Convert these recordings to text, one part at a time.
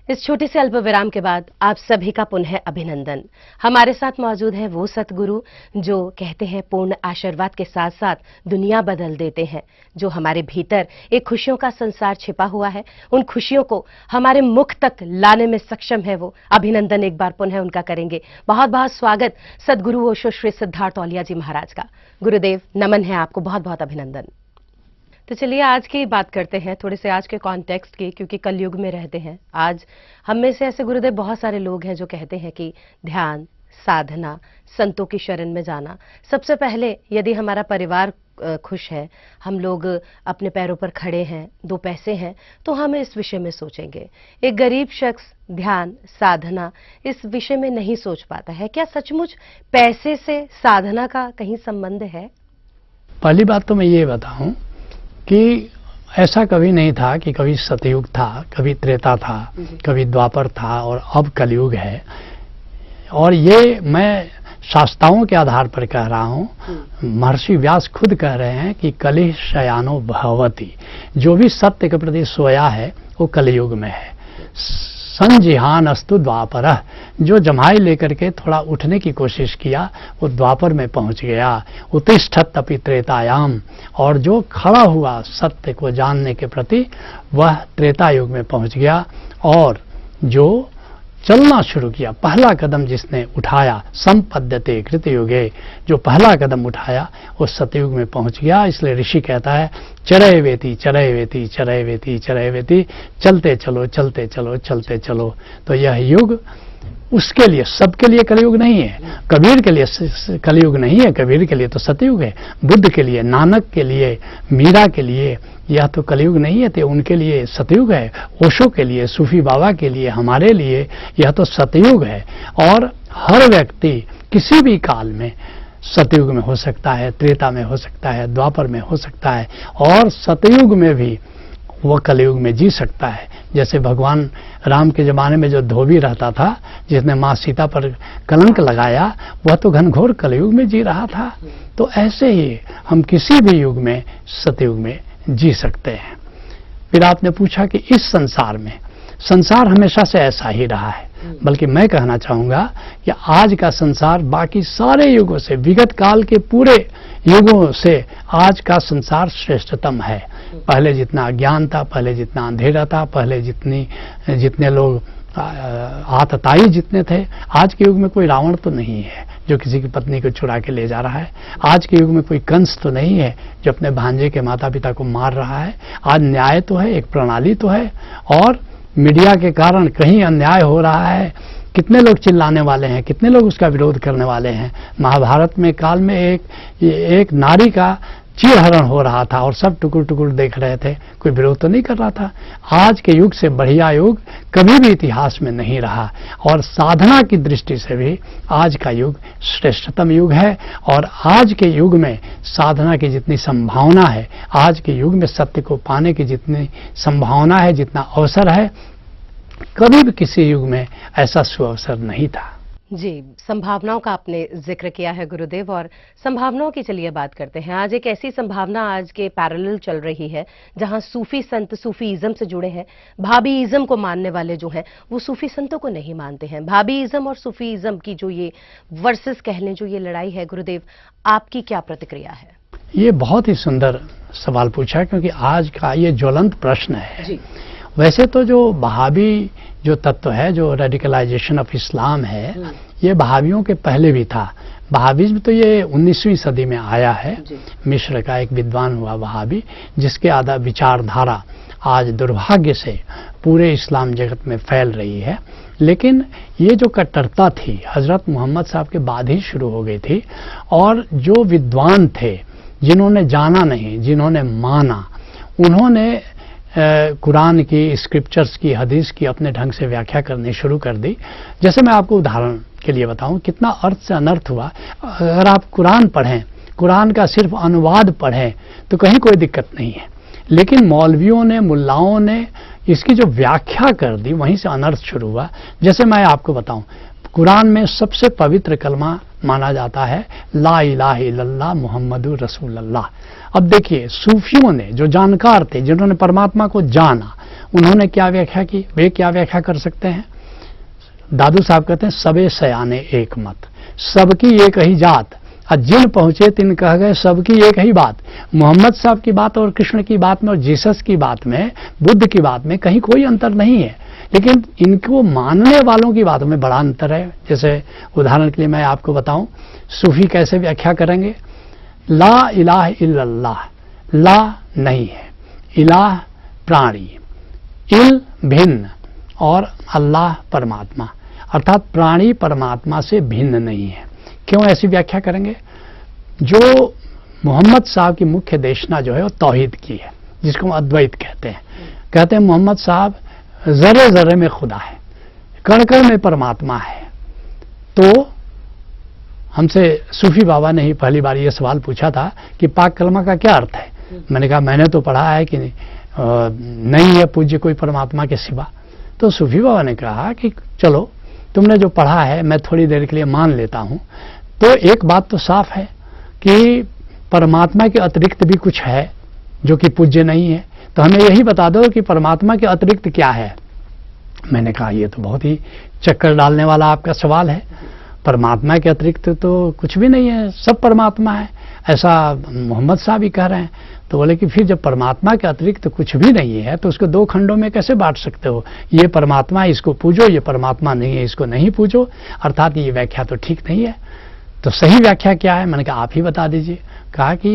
इस छोटे से अल्प विराम के बाद आप सभी का पुनः अभिनंदन। हमारे साथ मौजूद है वो सतगुरु जो कहते हैं पूर्ण आशीर्वाद के साथ साथ दुनिया बदल देते हैं। जो हमारे भीतर एक खुशियों का संसार छिपा हुआ है, उन खुशियों को हमारे मुख तक लाने में सक्षम है वो। अभिनंदन एक बार पुनः उनका करेंगे। बहुत बहुत स्वागत सदगुरु ओशो श्री सिद्धार्थ औलिया जी महाराज का। गुरुदेव नमन है आपको, बहुत बहुत अभिनंदन। तो चलिए आज की बात करते हैं थोड़े से आज के कॉन्टेक्स्ट की, क्योंकि कलयुग में रहते हैं। आज हम में से ऐसे गुरुदेव बहुत सारे लोग हैं जो कहते हैं कि ध्यान, साधना, संतों की शरण में जाना। सबसे पहले यदि हमारा परिवार खुश है, हम लोग अपने पैरों पर खड़े हैं, दो पैसे हैं, तो हम इस विषय में सोचेंगे। एक गरीब शख्स ध्यान, साधना इस विषय में नहीं सोच पाता है। क्या सचमुच पैसे से साधना का कहीं संबंध है? पहली बात तो मैं ये बताऊं कि ऐसा कभी नहीं था कि कभी सतयुग था, कभी त्रेता था, कभी द्वापर था और अब कलयुग है। और ये मैं शास्त्राओं के आधार पर कह रहा हूं। महर्षि व्यास खुद कह रहे हैं कि कलिह शयानो भवति, जो भी सत्य के प्रति सोया है वो कलयुग में है। संजिहान अस्तु द्वापर, जो जमाई लेकर के थोड़ा उठने की कोशिश किया वो द्वापर में पहुंच गया। उत्तिष्ठत अपि त्रेतायाम, और जो खड़ा हुआ सत्य को जानने के प्रति वह त्रेता युग में पहुंच गया। और जो चलना शुरू किया, पहला कदम जिसने उठाया, संपद्यते कृतयुगे, जो पहला कदम उठाया वो सतयुग में पहुंच गया। इसलिए ऋषि कहता है चरय वेति चरय वेति चरय वेति चरय वेति, चलते चलो चलते चलो चलते चलो। तो यह युग उसके लिए, सबके लिए कलयुग नहीं है। कबीर के लिए कलयुग नहीं है, कबीर के लिए तो सतयुग है। बुद्ध के लिए, नानक के लिए, मीरा के लिए यह तो कलयुग नहीं है, तो उनके लिए सतयुग है। ओशो के लिए, सूफी बाबा के लिए, हमारे लिए यह तो सतयुग है। और हर व्यक्ति किसी भी काल में सतयुग में हो सकता है, त्रेता में हो सकता है, द्वापर में हो सकता है, और सतयुग में भी वो कलयुग में जी सकता है। जैसे भगवान राम के जमाने में जो धोबी रहता था, जिसने माँ सीता पर कलंक लगाया, वह तो घनघोर कलयुग में जी रहा था। तो ऐसे ही हम किसी भी युग में सतयुग में जी सकते हैं। फिर आपने पूछा कि इस संसार में, संसार हमेशा से ऐसा ही रहा है, बल्कि मैं कहना चाहूंगा कि आज का संसार बाकी सारे युगों से, विगत काल के पूरे युगों से आज का संसार श्रेष्ठतम है। पहले जितना अज्ञान था, पहले जितना अंधेरा था, पहले जितने लोग आतताई जितने थे, आज के युग में कोई रावण तो नहीं है जो किसी की पत्नी को चुरा के ले जा रहा है। आज के युग में कोई कंस तो नहीं है जो अपने भांजे के माता पिता को मार रहा है। आज न्याय तो है, एक प्रणाली तो है। और मीडिया के कारण कहीं अन्याय हो रहा है, कितने लोग चिल्लाने वाले हैं, कितने लोग उसका विरोध करने वाले हैं। महाभारत में काल में एक नारी का चीरहरण हो रहा था और सब टुकुर टुकुर देख रहे थे, कोई विरोध तो नहीं कर रहा था। आज के युग से बढ़िया युग कभी भी इतिहास में नहीं रहा। और साधना की दृष्टि से भी आज का युग श्रेष्ठतम युग है। और आज के युग में साधना की जितनी संभावना है, आज के युग में सत्य को पाने की जितनी संभावना है, जितना अवसर है, कभी भी किसी युग में ऐसा सुअवसर नहीं था। जी, संभावनाओं का आपने जिक्र किया है गुरुदेव, और संभावनाओं की चलिए बात करते हैं। आज एक ऐसी संभावना आज के पैरेलल चल रही है जहां सूफी संत सूफीइज्म से जुड़े हैं। भाभीइज्म को मानने वाले जो हैं वो सूफी संतों को नहीं मानते हैं। भाभीइज्म और सूफीइज्म की जो ये वर्सेस कह लें, जो ये लड़ाई है, गुरुदेव आपकी क्या प्रतिक्रिया है? ये बहुत ही सुंदर सवाल पूछा, क्योंकि आज का ये ज्वलंत प्रश्न है जी। वैसे तो जो बहावी जो तत्व है, जो रेडिकलाइजेशन ऑफ इस्लाम है, ये बहावियों के पहले भी था। बहाविज्म तो ये 19वीं सदी में आया है। मिस्र का एक विद्वान हुआ बहावी, जिसके आधा विचारधारा आज दुर्भाग्य से पूरे इस्लाम जगत में फैल रही है। लेकिन ये जो कट्टरता थी हजरत मोहम्मद साहब के बाद ही शुरू हो गई थी। और जो विद्वान थे, जिन्होंने जाना नहीं, जिन्होंने माना, उन्होंने कुरान की, स्क्रिप्चर्स की, हदीस की अपने ढंग से व्याख्या करनी शुरू कर दी। जैसे मैं आपको उदाहरण के लिए बताऊं, कितना अर्थ से अनर्थ हुआ। अगर आप कुरान पढ़ें, कुरान का सिर्फ अनुवाद पढ़ें तो कहीं कोई दिक्कत नहीं है। लेकिन मौलवियों ने, मुल्लाओं ने इसकी जो व्याख्या कर दी, वहीं से अनर्थ शुरू हुआ। जैसे मैं आपको बताऊं, कुरान में सबसे पवित्र कलमा माना जाता है ला इलाहा इल्लल्लाह मुहम्मदुर रसूलुल्लाह। अब देखिए, सूफियों ने, जो जानकार थे, जिन्होंने परमात्मा को जाना, उन्होंने क्या व्याख्या की, वे क्या व्याख्या कर सकते हैं? दादू साहब कहते हैं सबे सयाने एक मत, सबकी एक ही जात, और जिन पहुंचे तिन कह गए सबकी एक ही बात। मोहम्मद साहब की बात और कृष्ण की बात में और जीसस की बात में, बुद्ध की बात में कहीं कोई अंतर नहीं है, लेकिन इनको मानने वालों की बातों में बड़ा अंतर है। जैसे उदाहरण के लिए मैं आपको बताऊं, सूफी कैसे व्याख्या करेंगे? ला इलाह इल्लल्लाह, ला नहीं है, इलाह प्राणी, इल भिन्न और अल्लाह परमात्मा, अर्थात प्राणी परमात्मा से भिन्न नहीं है। क्यों ऐसी व्याख्या करेंगे? जो मोहम्मद साहब की मुख्य देशना जो है वो तौहीद की है, जिसको हम अद्वैत कहते हैं। कहते हैं मोहम्मद साहब जर्रे जर्रे में खुदा है, कण कण में परमात्मा है। तो हमसे सूफी बाबा ने ही पहली बार ये सवाल पूछा था कि पाक कलमा का क्या अर्थ है। मैंने कहा मैंने तो पढ़ा है कि नहीं है पूज्य कोई परमात्मा के सिवा। तो सूफी बाबा ने कहा कि चलो तुमने जो पढ़ा है मैं थोड़ी देर के लिए मान लेता हूं। तो एक बात तो साफ है कि परमात्मा के अतिरिक्त भी कुछ है जो कि पूज्य नहीं है, तो हमें यही बता दो कि परमात्मा के अतिरिक्त क्या है। मैंने कहा ये तो बहुत ही चक्कर डालने वाला आपका सवाल है, परमात्मा के अतिरिक्त तो कुछ भी नहीं है, सब परमात्मा है, ऐसा मोहम्मद साहब ही कह रहे हैं। तो बोले कि फिर जब परमात्मा के अतिरिक्त कुछ भी नहीं है तो उसको दो खंडों में कैसे बांट सकते हो? ये परमात्मा इसको पूजो, ये परमात्मा नहीं है इसको नहीं पूजो, अर्थात ये व्याख्या तो ठीक नहीं है। तो सही व्याख्या क्या है? मैंने कहा आप ही बता दीजिए। कहा कि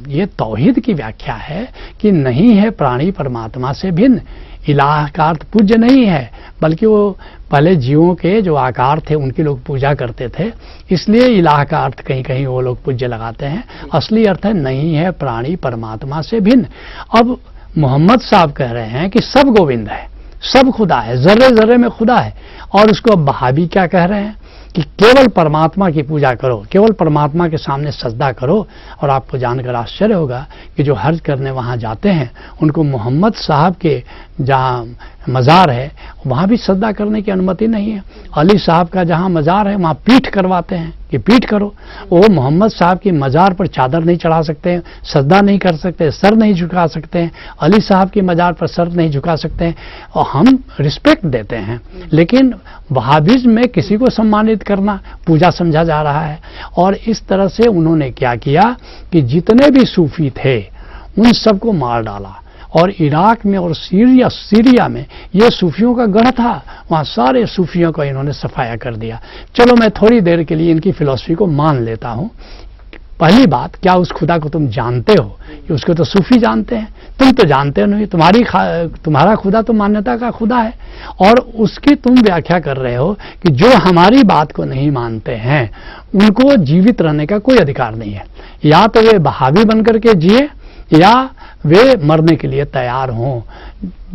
ये तौहीद की व्याख्या है कि नहीं है प्राणी परमात्मा से भिन्न, इलाह का अर्थ पूज्य नहीं है, बल्कि वो पहले जीवों के जो आकार थे उनकी लोग पूजा करते थे, इसलिए इलाह का अर्थ कहीं कहीं वो लोग पूज्य लगाते हैं। असली अर्थ है नहीं है प्राणी परमात्मा से भिन्न। अब मोहम्मद साहब कह रहे हैं कि सब गोविंद है, सब खुदा है, जर्रे जर्रे में खुदा है, और उसको अब वहाबी क्या कह रहे हैं कि केवल परमात्मा की पूजा करो, केवल परमात्मा के सामने सजदा करो। और आपको जानकर आश्चर्य होगा कि जो हज करने वहां जाते हैं उनको मोहम्मद साहब के जहां मज़ार है वहां भी सजदा करने की अनुमति नहीं है। अली साहब का जहां मज़ार है वहां पीठ करवाते हैं कि पीठ करो। वो मोहम्मद साहब की मज़ार पर चादर नहीं चढ़ा सकते, सजदा नहीं कर सकते, सर नहीं झुका सकते हैं, अली साहब की मज़ार पर सर नहीं झुका सकते हैं, और हम रिस्पेक्ट देते हैं। लेकिन वहाबिज्म में किसी को सम्मानित करना पूजा समझा जा रहा है। और इस तरह से उन्होंने क्या किया कि जितने भी सूफी थे उन सबको मार डाला, और इराक में और सीरिया में ये सूफियों का गढ़ था, वहाँ सारे सूफियों का इन्होंने सफाया कर दिया। चलो मैं थोड़ी देर के लिए इनकी फिलॉसफी को मान लेता हूँ। पहली बात, क्या उस खुदा को तुम जानते हो? कि उसको तो सूफी जानते हैं, तुम तो जानते नहीं। तुम्हारा खुदा तो मान्यता का खुदा है, और उसकी तुम व्याख्या कर रहे हो कि जो हमारी बात को नहीं मानते हैं उनको जीवित रहने का कोई अधिकार नहीं है। या तो वे बहावी बनकर के जिए या वे मरने के लिए तैयार हों।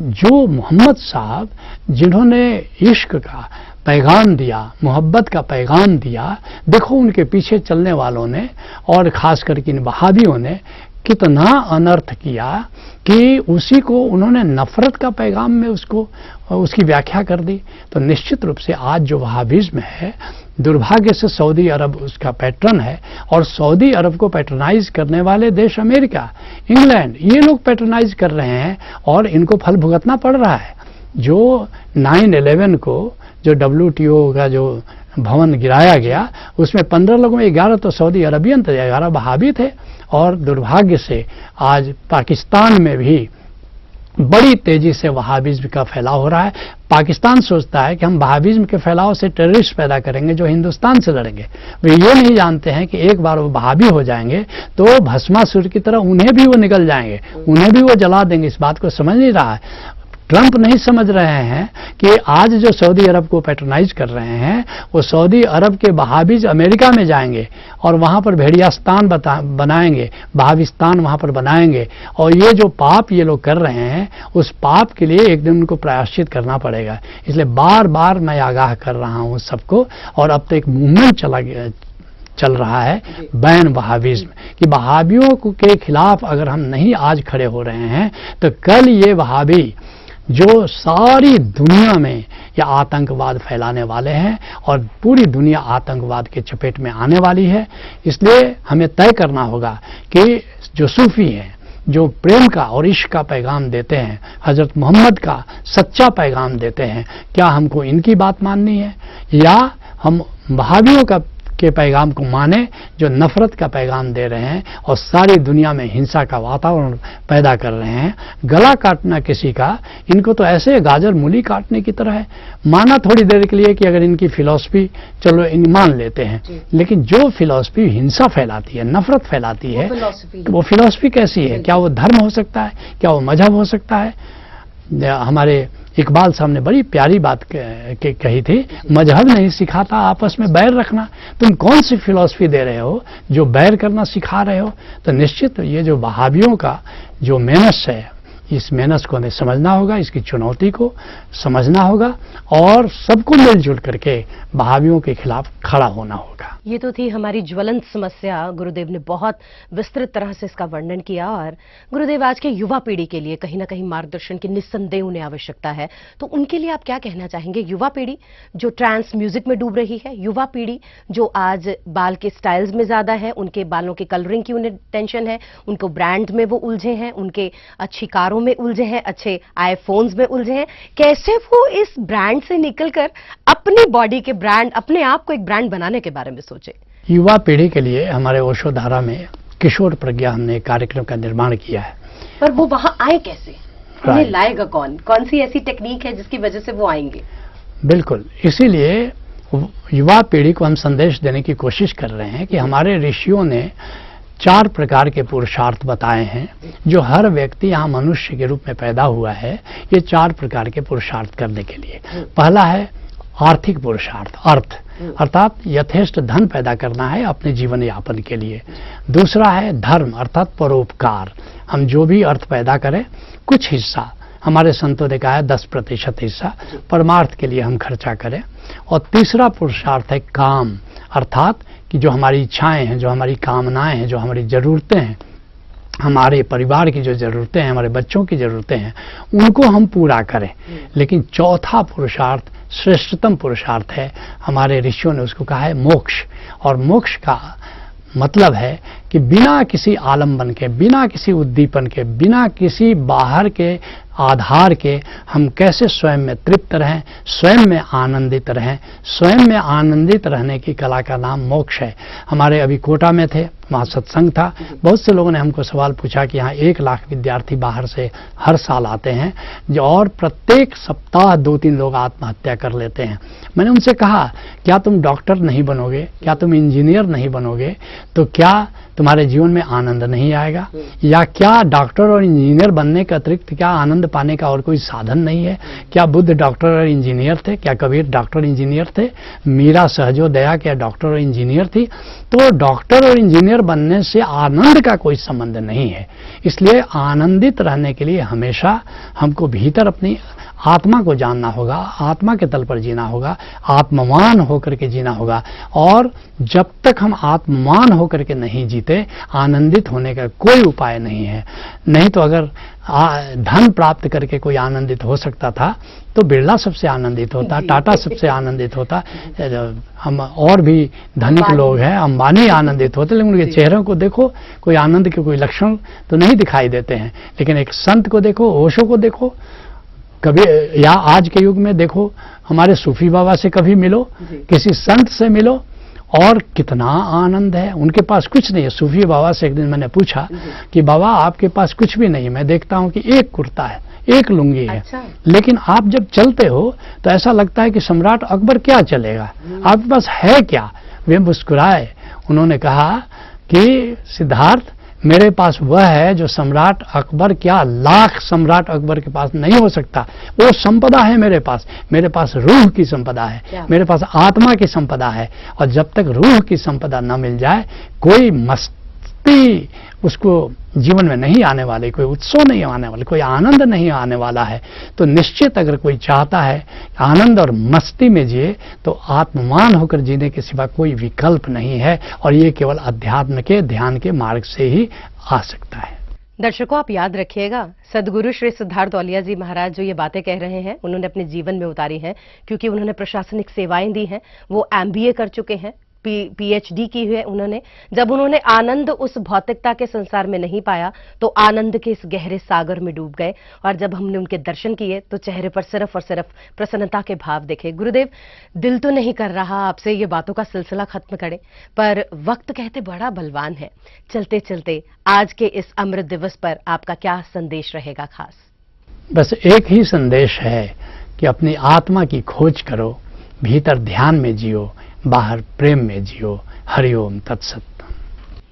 जो मोहम्मद साहब जिन्होंने इश्क का पैगाम दिया, मोहब्बत का पैगाम दिया, देखो उनके पीछे चलने वालों ने और खास करके इन वहाबियों ने कितना अनर्थ किया कि उसी को उन्होंने नफरत का पैगाम में उसकी व्याख्या कर दी। तो निश्चित रूप से आज जो वहाबिज्म है, दुर्भाग्य से सऊदी अरब उसका पैटर्न है, और सऊदी अरब को पैट्रनाइज करने वाले देश अमेरिका, इंग्लैंड, ये लोग पैट्रनाइज कर रहे हैं और इनको फल भुगतना पड़ रहा है। जो 9/11 को जो WTO का जो भवन गिराया गया उसमें 15 लोगों में 11 तो सऊदी अरबियन थे, 11 वहाबी थे। और दुर्भाग्य से आज पाकिस्तान में भी बड़ी तेजी से वहाबिज्म का फैलाव हो रहा है। पाकिस्तान सोचता है कि हम वहाबिज्म के फैलाव से टेररिस्ट पैदा करेंगे जो हिंदुस्तान से लड़ेंगे। वे ये नहीं जानते हैं कि एक बार वो वहाबी हो जाएंगे तो भस्मासुर की तरह उन्हें भी वो निकल जाएंगे, उन्हें भी वो जला देंगे। इस बात को समझ नहीं रहा है। ट्रंप नहीं समझ रहे हैं कि आज जो सऊदी अरब को पैट्रनाइज कर रहे हैं वो सऊदी अरब के वहाबीज अमेरिका में जाएंगे और वहां पर भेड़ियास्तान बनाएंगे, वहाबिस्तान वहां पर बनाएंगे, और ये जो पाप ये लोग कर रहे हैं उस पाप के लिए एक दिन उनको प्रायश्चित करना पड़ेगा। इसलिए बार बार मैं आगाह कर रहा हूं सबको, और अब तो एक मूवमेंट चल रहा है बैन वहाबिज्म, कि वहाबियों के खिलाफ अगर हम नहीं आज खड़े हो रहे हैं तो कल ये वहाबी जो सारी दुनिया में ये आतंकवाद फैलाने वाले हैं और पूरी दुनिया आतंकवाद के चपेट में आने वाली है। इसलिए हमें तय करना होगा कि जो सूफी हैं, जो प्रेम का और इश्क का पैगाम देते हैं, हजरत मोहम्मद का सच्चा पैगाम देते हैं, क्या हमको इनकी बात माननी है या हम वहाबियों के पैगाम को माने जो नफरत का पैगाम दे रहे हैं और सारी दुनिया में हिंसा का वातावरण पैदा कर रहे हैं। गला काटना किसी का, इनको तो ऐसे गाजर मूली काटने की तरह है। माना थोड़ी देर के लिए कि अगर इनकी फिलॉसफी चलो इन मान लेते हैं, लेकिन जो फिलॉसफी हिंसा फैलाती है, नफरत फैलाती है, वो फिलॉसफी कैसी है? क्या वो धर्म हो सकता है? क्या वो मजहब हो सकता है? हमारे इकबाल साहब ने बड़ी प्यारी बात कही थी, मजहब नहीं सिखाता आपस में बैर रखना। तुम कौन सी फिलॉसफी दे रहे हो जो बैर करना सिखा रहे हो? तो निश्चित ये जो वहाबियों का जो मेहनत है, इस मेहनत को हमें समझना होगा, इसकी चुनौती को समझना होगा और सबको मिलजुल करके वहाबियों के खिलाफ खड़ा होना होगा। ये तो थी हमारी ज्वलंत समस्या। गुरुदेव ने बहुत विस्तृत तरह से इसका वर्णन किया और गुरुदेव आज के युवा पीढ़ी के लिए कहीं ना कहीं मार्गदर्शन की निस्संदेह उन्हें आवश्यकता है, तो उनके लिए आप क्या कहना चाहेंगे? युवा पीढ़ी जो ट्रांस म्यूजिक में डूब रही है, युवा पीढ़ी जो आज बाल के स्टाइल्स में ज्यादा है, उनके बालों के कलरिंग की उन्हें टेंशन है, उनको ब्रांड में वो उलझे हैं, उनके अच्छी कारों में उलझे हैं, अच्छे आईफोन्स में उलझे हैं, कैसे वो इस ब्रांड से निकलकर अपनी बॉडी के ब्रांड, अपने आप को एक ब्रांड बनाने के बारे में सोचे? युवा पीढ़ी के लिए हमारे ओशो धारा में किशोर प्रज्ञा हमने कार्यक्रम का निर्माण किया है। पर वो वहां आए कैसे? उन्हें लाएगा कौन? कौन सी ऐसी टेक्निक है जिसकी वजह से वो आएंगे? बिल्कुल, इसीलिए युवा पीढ़ी को हम संदेश देने की कोशिश कर रहे हैं कि हमारे ऋषियों ने 4 प्रकार के पुरुषार्थ बताए हैं जो हर व्यक्ति यहाँ मनुष्य के रूप में पैदा हुआ है, ये 4 प्रकार के पुरुषार्थ करने के लिए। पहला है आर्थिक पुरुषार्थ, अर्थ, अर्थात यथेष्ट धन पैदा करना है अपने जीवन यापन के लिए। दूसरा है धर्म, अर्थात परोपकार, हम जो भी अर्थ पैदा करें कुछ हिस्सा, हमारे संतों ने कहा है 10% हिस्सा परमार्थ के लिए हम खर्चा करें। और तीसरा पुरुषार्थ है काम, अर्थात कि जो हमारी इच्छाएं हैं, जो हमारी कामनाएं हैं, जो हमारी जरूरतें हैं, हमारे परिवार की जो जरूरतें हैं, हमारे बच्चों की जरूरतें हैं, उनको हम पूरा करें। लेकिन चौथा पुरुषार्थ श्रेष्ठतम पुरुषार्थ है, हमारे ऋषियों ने उसको कहा है मोक्ष। और मोक्ष का मतलब है कि बिना किसी आलंबन के, बिना किसी उद्दीपन के, बिना किसी बाहर के आधार के हम कैसे स्वयं में तृप्त रहें, स्वयं में आनंदित रहें। स्वयं में आनंदित रहने की कला का नाम मोक्ष है। हमारे अभी कोटा में थे, वहाँ सत्संग था, बहुत से लोगों ने हमको सवाल पूछा कि यहाँ 1 लाख विद्यार्थी बाहर से हर साल आते हैं और प्रत्येक सप्ताह 2-3 लोग आत्महत्या कर लेते हैं। मैंने उनसे कहा क्या तुम डॉक्टर नहीं बनोगे, क्या तुम इंजीनियर नहीं बनोगे, तो क्या तुम्हारे जीवन में आनंद नहीं आएगा? या क्या डॉक्टर और इंजीनियर बनने के अतिरिक्त क्या आनंद पाने का और कोई साधन नहीं है? क्या बुद्ध डॉक्टर और इंजीनियर थे? क्या कबीर डॉक्टर इंजीनियर थे? मीरा सहजो दया क्या डॉक्टर और इंजीनियर थी? तो डॉक्टर और इंजीनियर बनने से आनंद का कोई संबंध नहीं है। इसलिए आनंदित रहने के लिए हमेशा हमको भीतर अपनी आत्मा को जानना होगा, आत्मा के तल पर जीना होगा, आत्मवान होकर के जीना होगा। और जब तक हम आत्मवान होकर के नहीं जीते, आनंदित होने का कोई उपाय नहीं है। नहीं तो अगर धन प्राप्त करके कोई आनंदित हो सकता था तो बिरला सबसे आनंदित होता, टाटा सबसे आनंदित होता, हम और भी धनिक लोग हैं, अंबानी आनंदित होते, लेकिन उनके चेहरों को देखो, कोई आनंद के कोई लक्षण तो नहीं दिखाई देते हैं। लेकिन एक संत को देखो, ओशो को देखो, कभी या आज के युग में देखो, हमारे सूफी बाबा से कभी मिलो, किसी संत से मिलो, और कितना आनंद है। उनके पास कुछ नहीं है। सूफी बाबा से एक दिन मैंने पूछा कि बाबा आपके पास कुछ भी नहीं है, मैं देखता हूं कि एक कुर्ता है, एक लुंगी है, लेकिन आप जब चलते हो तो ऐसा लगता है कि सम्राट अकबर क्या चलेगा, आपके पास है क्या? वे मुस्कुराए, उन्होंने कहा कि सिद्धार्थ मेरे पास वह है जो सम्राट अकबर क्या लाख सम्राट अकबर के पास नहीं हो सकता। वो संपदा है मेरे पास रूह की संपदा है, मेरे पास आत्मा की संपदा है। और जब तक रूह की संपदा न मिल जाए, कोई मस्ती उसको जीवन में नहीं आने वाली, कोई उत्सव नहीं आने वाला, कोई आनंद नहीं आने वाला है। तो निश्चित अगर कोई चाहता है आनंद और मस्ती में जिए तो आत्मवान होकर जीने के सिवा कोई विकल्प नहीं है, और ये केवल अध्यात्म के ध्यान के मार्ग से ही आ सकता है। दर्शकों आप याद रखिएगा, सदगुरु श्री सिद्धार्थ औलिया जी महाराज जो ये बातें कह रहे हैं उन्होंने अपने जीवन में उतारी हैं, क्योंकि उन्होंने प्रशासनिक सेवाएं दी हैं, वो MBA कर चुके हैं, पीएचडी की है उन्होंने। जब उन्होंने आनंद उस भौतिकता के संसार में नहीं पाया तो आनंद के इस गहरे सागर में डूब गए, और जब हमने उनके दर्शन किए तो चेहरे पर सिर्फ और सिर्फ प्रसन्नता के भाव दिखे। गुरुदेव, दिल तो नहीं कर रहा आपसे ये बातों का सिलसिला खत्म करें, पर वक्त कहते बड़ा बलवान है। चलते चलते आज के इस अमृत दिवस पर आपका क्या संदेश रहेगा खास? बस एक ही संदेश है कि अपनी आत्मा की खोज करो, भीतर ध्यान में जियो, बाहर प्रेम में जियो। हरिओम तत्सत।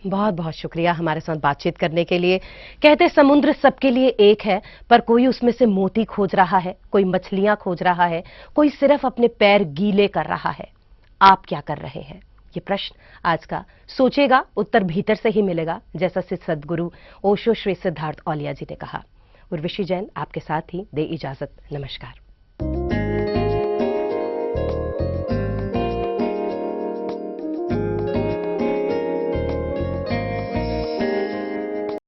बहुत बहुत शुक्रिया हमारे साथ बातचीत करने के लिए। कहते समुद्र सबके लिए एक है, पर कोई उसमें से मोती खोज रहा है, कोई मछलियां खोज रहा है, कोई सिर्फ अपने पैर गीले कर रहा है। आप क्या कर रहे हैं? ये प्रश्न आज का सोचेगा, उत्तर भीतर से ही मिलेगा, जैसा सद्गुरु ओशो श्री सिद्धार्थ औलिया जी ने कहा। उर्वशी जैन आपके साथ ही दे इजाजत। नमस्कार।